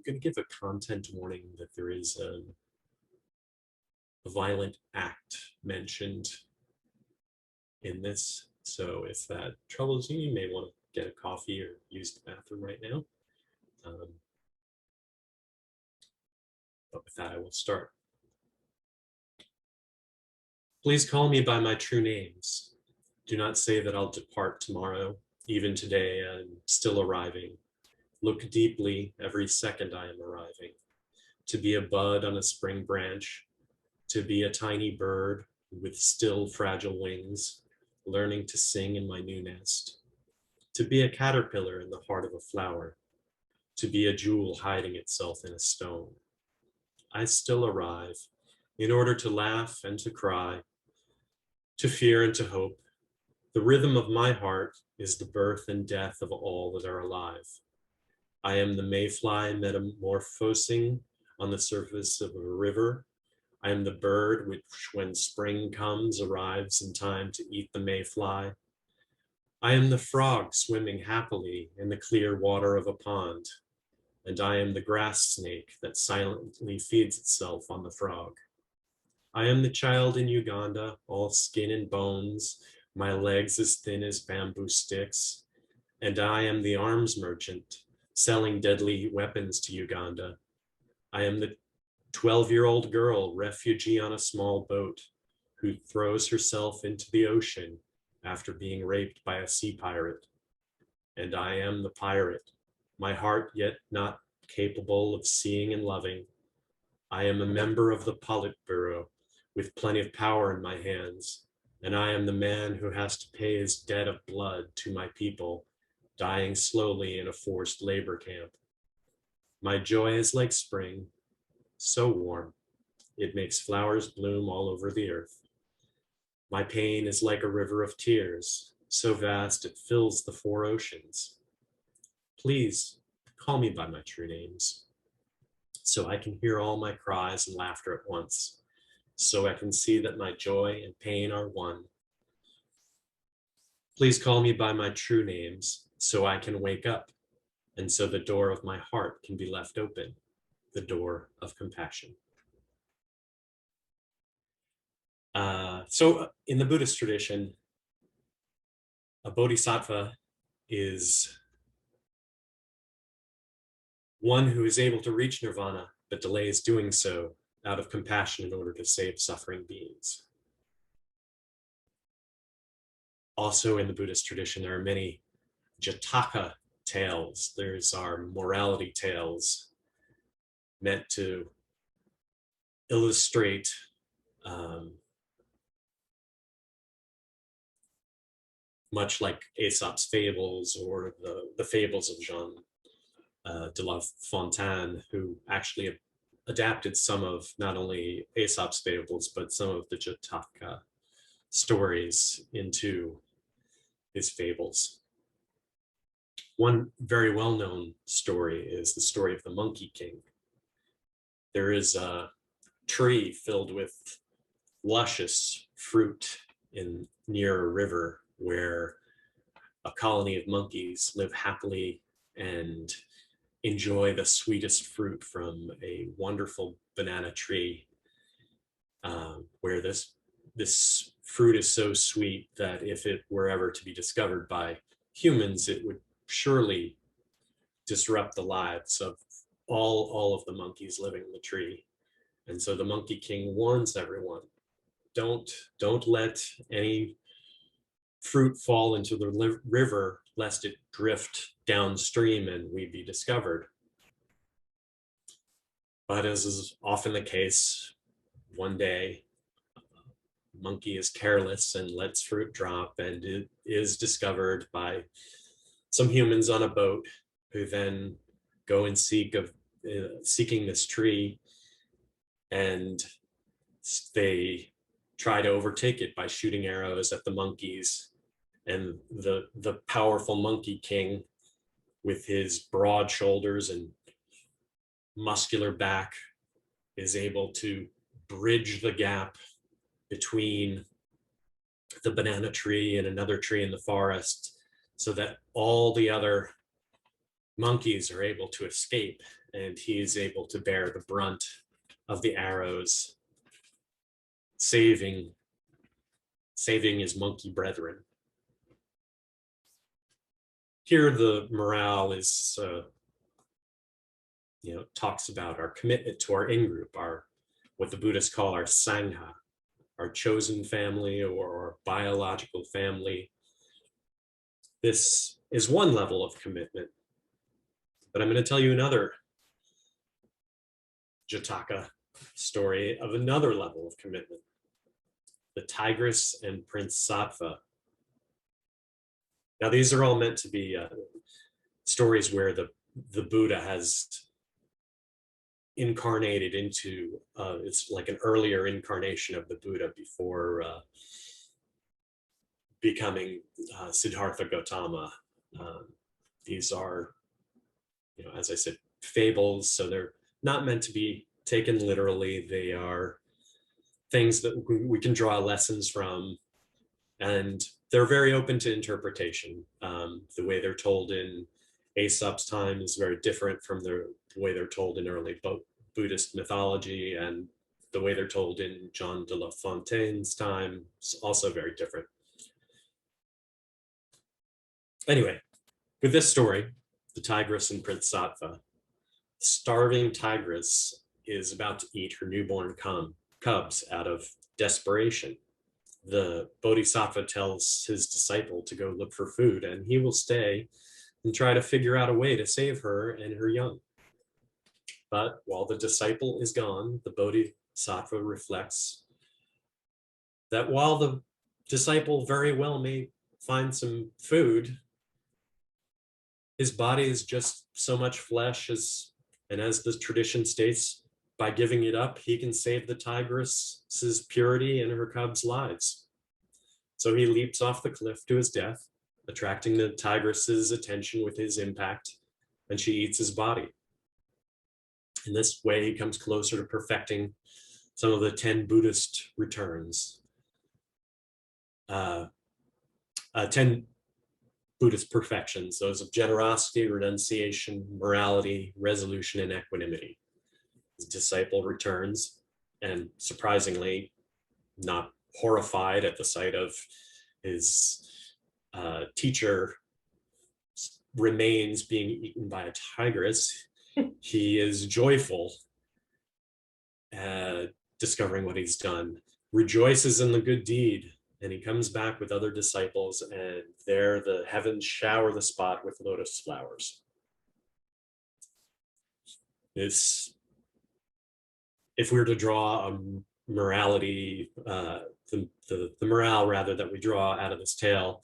going to give a content warning that there is a violent act mentioned in this. So if that troubles you, you may want to get a coffee or use the bathroom right now. But with that, I will start. Please call me by my true names. Do not say that I'll depart tomorrow. Even today, I'm still arriving. Look deeply every second I am arriving. To be a bud on a spring branch, to be a tiny bird with still fragile wings, learning to sing in my new nest, to be a caterpillar in the heart of a flower, to be a jewel hiding itself in a stone. I still arrive in order to laugh and to cry, to fear and to hope. The rhythm of my heart is the birth and death of all that are alive. I am the mayfly metamorphosing on the surface of a river. I am the bird which, when spring comes, arrives in time to eat the mayfly. I am the frog swimming happily in the clear water of a pond, and I am the grass snake that silently feeds itself on the frog. I am the child in Uganda, all skin and bones, my legs as thin as bamboo sticks, and I am the arms merchant selling deadly weapons to Uganda. I am the 12-year-old girl, refugee on a small boat, who throws herself into the ocean after being raped by a sea pirate. And I am the pirate, my heart yet not capable of seeing and loving. I am a member of the Politburo with plenty of power in my hands, and I am the man who has to pay his debt of blood to my people, dying slowly in a forced labor camp. My joy is like spring, so warm, it makes flowers bloom all over the earth. My pain is like a river of tears, so vast it fills the 4 oceans. Please call me by my true names, so I can hear all my cries and laughter at once, so I can see that my joy and pain are one. Please call me by my true names, so I can wake up, and so the door of my heart can be left open, the door of compassion. So in the Buddhist tradition, a bodhisattva is one who is able to reach nirvana, but delays doing so out of compassion in order to save suffering beings. Also in the Buddhist tradition, there are many Jataka tales. There's our morality tales meant to illustrate much like Aesop's fables or the fables of Jean de La Fontaine, who actually adapted some of not only Aesop's fables, but some of the Jataka stories into his fables. One very well-known story is the story of the Monkey King. There is a tree filled with luscious fruit near a river where a colony of monkeys live happily and enjoy the sweetest fruit from a wonderful banana tree, where this fruit is so sweet that if it were ever to be discovered by humans, it would surely disrupt the lives of all of the monkeys living in the tree. And so the Monkey King warns everyone, don't let any fruit fall into the river lest it drift downstream and we be discovered. But as is often the case, one day a monkey is careless and lets fruit drop, and it is discovered by some humans on a boat, who then go and seeking this tree, and they try to overtake it by shooting arrows at the monkeys. And the powerful Monkey King, with his broad shoulders and muscular back, is able to bridge the gap between the banana tree and another tree in the forest, so that all the other monkeys are able to escape, and he is able to bear the brunt of the arrows, saving his monkey brethren. Here, the morale is, talks about our commitment to our in-group, what the Buddhists call our sangha, our chosen family or biological family. This is one level of commitment, but I'm going to tell you another Jataka story of another level of commitment. The Tigris and Prince Saatva. Now, these are all meant to be stories where the Buddha has incarnated into, it's like an earlier incarnation of the Buddha before becoming Siddhartha Gautama. These are, as I said, fables, so they're not meant to be taken literally. They are things that we can draw lessons from, and they're very open to interpretation. The way they're told in Aesop's time is very different from the way they're told in early Buddhist mythology, and the way they're told in John de La Fontaine's time is also very different. Anyway, with this story, the Tigris and Prince Saatva, starving Tigris is about to eat her newborn cubs out of desperation. The Bodhisattva tells his disciple to go look for food, and he will stay and try to figure out a way to save her and her young. But while the disciple is gone, the Bodhisattva reflects that while the disciple very well may find some food, his body is just so much flesh, and as the tradition states, by giving it up, he can save the Tigris's purity and her cubs' lives. So he leaps off the cliff to his death, attracting the Tigris's attention with his impact, and she eats his body. In this way, he comes closer to perfecting some of the 10 Buddhist returns. 10 Buddhist perfections, those of generosity, renunciation, morality, resolution, and equanimity. His disciple returns, and surprisingly, not horrified at the sight of his teacher remains being eaten by a tigress. He is joyful at discovering what he's done, rejoices in the good deed, and he comes back with other disciples, and there the heavens shower the spot with lotus flowers. If we were to draw a morality, the morale rather that we draw out of this tale,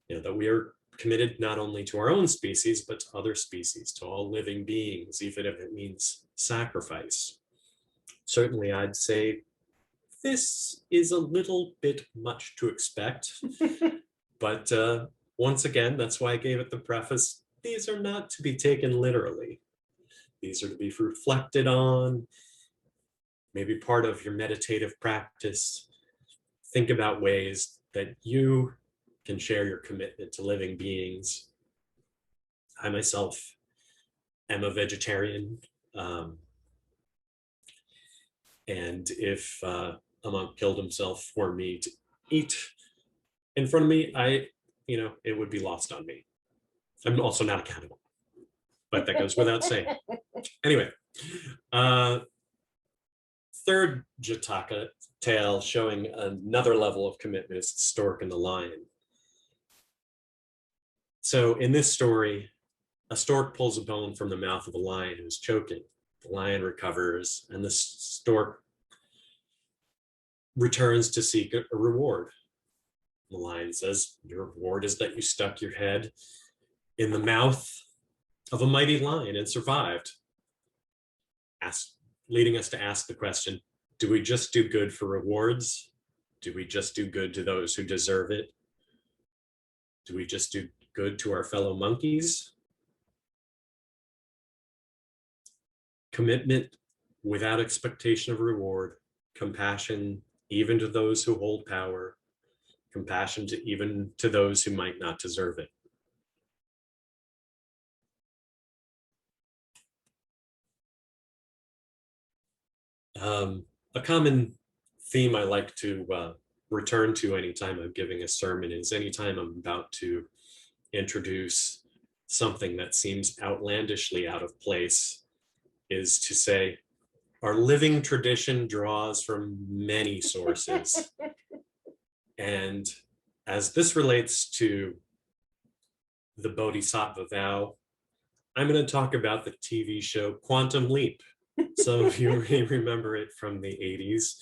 that we are committed not only to our own species, but to other species, to all living beings, even if it means sacrifice. Certainly, I'd say this is a little bit much to expect, but once again, that's why I gave it the preface. These are not to be taken literally. These are to be reflected on, maybe part of your meditative practice. Think about ways that you can share your commitment to living beings. I myself am a vegetarian. And if a monk killed himself for me to eat in front of me, it would be lost on me. I'm also not a cannibal, but that goes without saying. Anyway, third Jataka tale showing another level of commitment is the stork and the lion. So in this story, a stork pulls a bone from the mouth of a lion who's choking. The lion recovers, and the stork returns to seek a reward. The lion says, "Your reward is that you stuck your head in the mouth of a mighty lion and survived." Leading us to ask the question, do we just do good for rewards? Do we just do good to those who deserve it? Do we just do good to our fellow monkeys? Commitment without expectation of reward, compassion even to those who hold power, compassion even to those who might not deserve it. A common theme I like to return to anytime I'm giving a sermon is anytime I'm about to introduce something that seems outlandishly out of place, is to say, our living tradition draws from many sources. And as this relates to the Bodhisattva vow, I'm going to talk about the TV show Quantum Leap. Some of you may remember it from the 80s,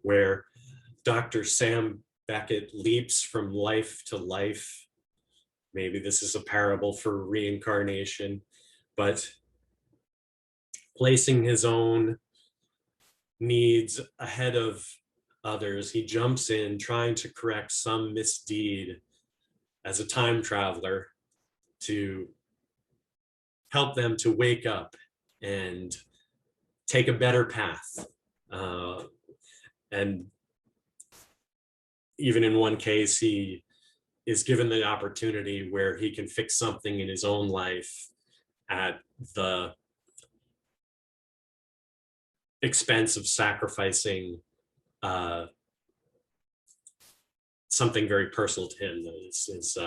where Dr. Sam Beckett leaps from life to life. Maybe this is a parable for reincarnation, but placing his own needs ahead of others, he jumps in trying to correct some misdeed as a time traveler to help them to wake up and take a better path. And even in one case, he is given the opportunity where he can fix something in his own life at the expense of sacrificing something very personal to him, that is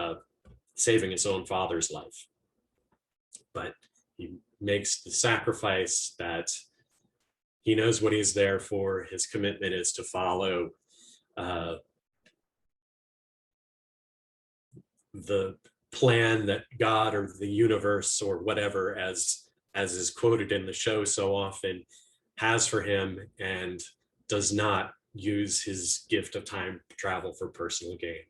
saving his own father's life. But he makes the sacrifice that he knows what he's there for. His commitment is to follow the plan that God or the universe or whatever, as is quoted in the show so often, has for him, and does not use his gift of time travel for personal gain.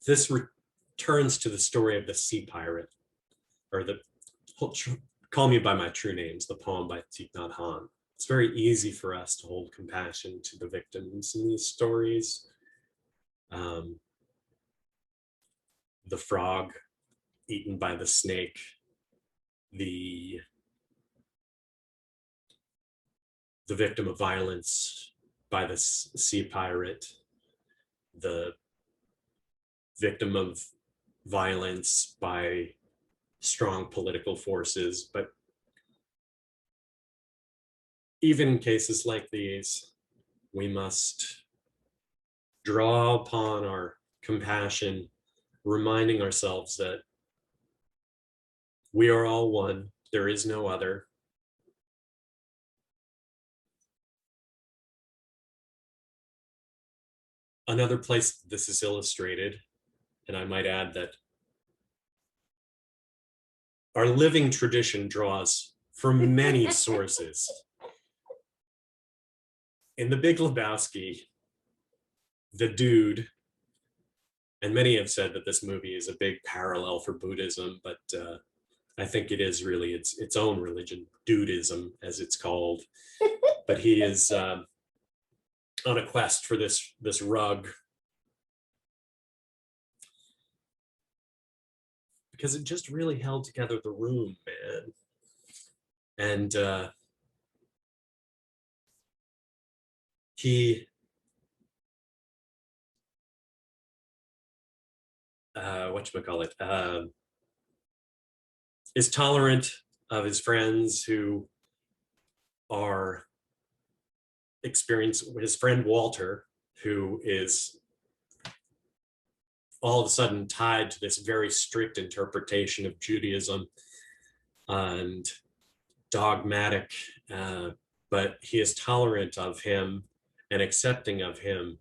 This returns to the story of the sea pirate, or the Call Me by My True Names, the poem by Thich Nhat Hanh. It's very easy for us to hold compassion to the victims in these stories. The frog eaten by the snake, the victim of violence by the sea pirate, the victim of violence by strong political forces. But even in cases like these, we must draw upon our compassion, reminding ourselves that we are all one, there is no other. Another place this is illustrated, and I might add that our living tradition draws from many sources. In The Big Lebowski, the dude, and many have said that this movie is a big parallel for Buddhism, but I think it is really its own religion, Dudism, as it's called. But he is on a quest for this rug, because it just really held together the room, man. And he whatchamacallit, is tolerant of his friends who are experiencing, his friend Walter, who is all of a sudden tied to this very strict interpretation of Judaism and dogmatic, but he is tolerant of him and accepting of him.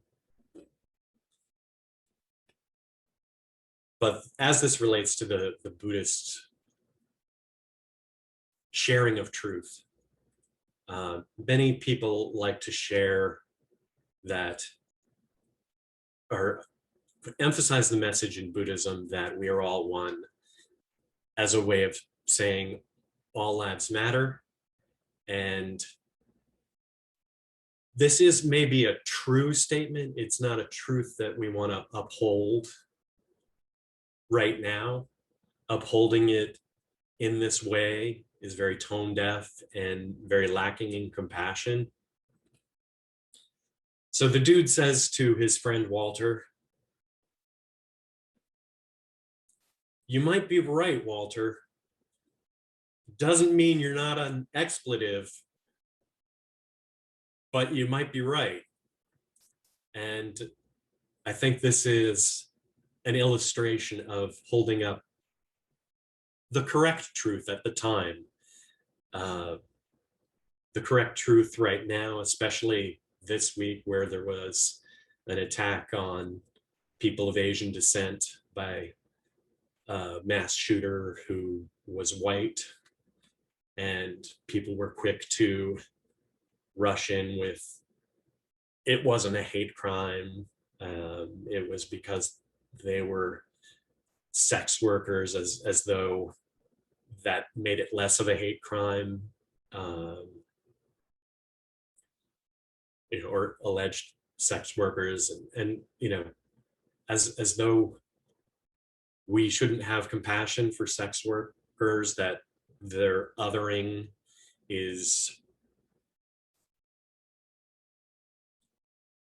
But as this relates to the Buddhist sharing of truth, many people like to share that, or emphasize the message in Buddhism that we are all one, as a way of saying all lives matter. And this is maybe a true statement. It's not a truth that we want to uphold right now. Upholding it in this way is very tone deaf and very lacking in compassion. So the dude says to his friend Walter, You might be right, Walter. Doesn't mean you're not an expletive, but you might be right. And I think this is an illustration of holding up the correct truth at the time. The correct truth right now, especially this week where there was an attack on people of Asian descent by a mass shooter who was white, and people were quick to rush in with, it wasn't a hate crime. It was because they were sex workers, as though that made it less of a hate crime, or alleged sex workers, and as though we shouldn't have compassion for sex workers, that their othering is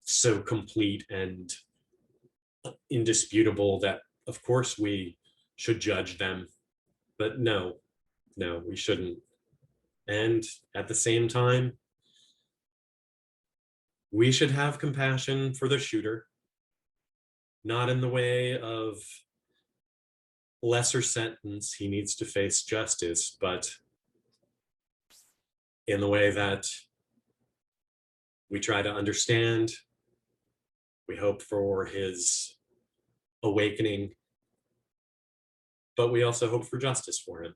so complete and indisputable that of course we should judge them. But no, we shouldn't. And at the same time, we should have compassion for the shooter, not in the way of lesser sentence, he needs to face justice, but in the way that we try to understand, we hope for his awakening, but we also hope for justice for him.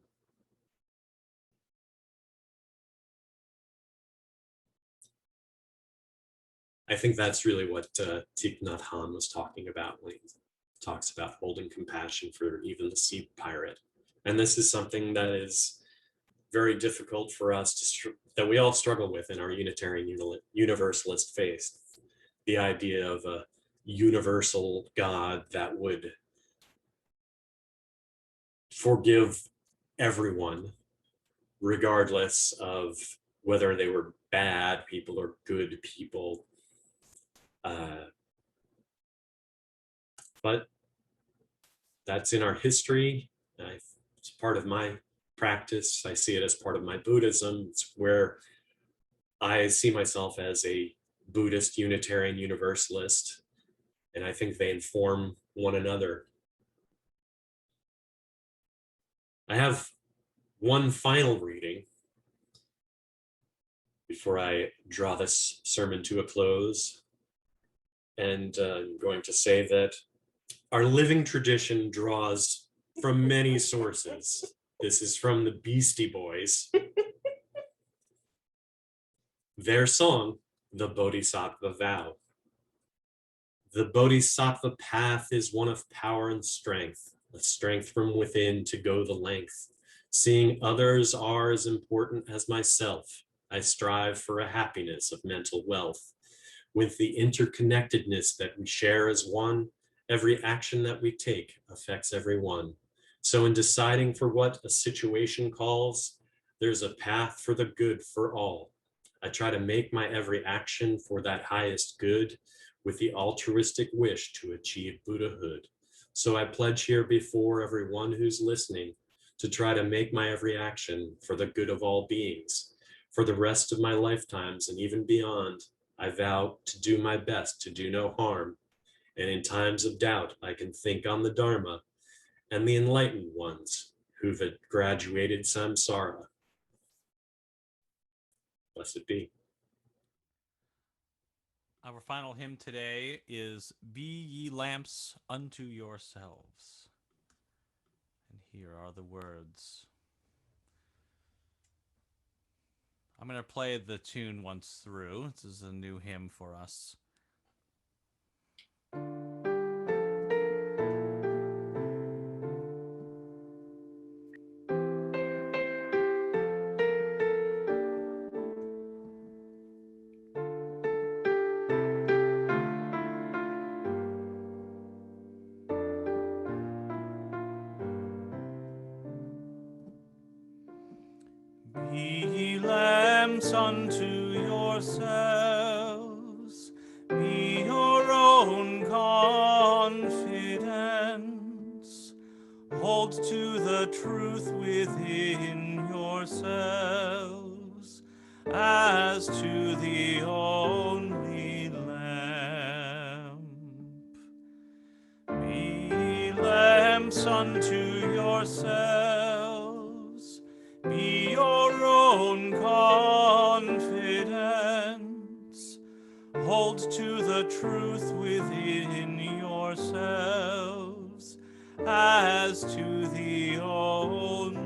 I think that's really what Thich Nhat Hanh was talking about when he talks about holding compassion for even the sea pirate. And this is something that is very difficult for us that we all struggle with in our Unitarian Universalist faith. The idea of a universal God that would forgive everyone, regardless of whether they were bad people or good people. But that's in our history. It's part of my practice. I see it as part of my Buddhism. It's where I see myself as a Buddhist Unitarian Universalist, and I think they inform one another. I have one final reading before I draw this sermon to a close, and I'm going to say that our living tradition draws from many sources. This is from the Beastie Boys. Their song, The Bodhisattva Vow. The Bodhisattva path is one of power and strength, a strength from within to go the length. Seeing others are as important as myself, I strive for a happiness of mental wealth. With the interconnectedness that we share as one, every action that we take affects everyone. So in deciding for what a situation calls, there's a path for the good for all. I try to make my every action for that highest good with the altruistic wish to achieve Buddhahood. So I pledge here before everyone who's listening to try to make my every action for the good of all beings. For the rest of my lifetimes and even beyond, I vow to do my best to do no harm. And in times of doubt, I can think on the Dharma and the enlightened ones who've graduated samsara. Blessed be. Our final hymn today is Be Ye Lamps Unto Yourselves. And here are the words. I'm going to play the tune once through. This is a new hymn for us. Be ye lamps unto yourselves, be your own to the truth within yourselves as to the only lamp. Be lamps unto yourselves, be your own confidence. Hold to the truth within yourselves as to the only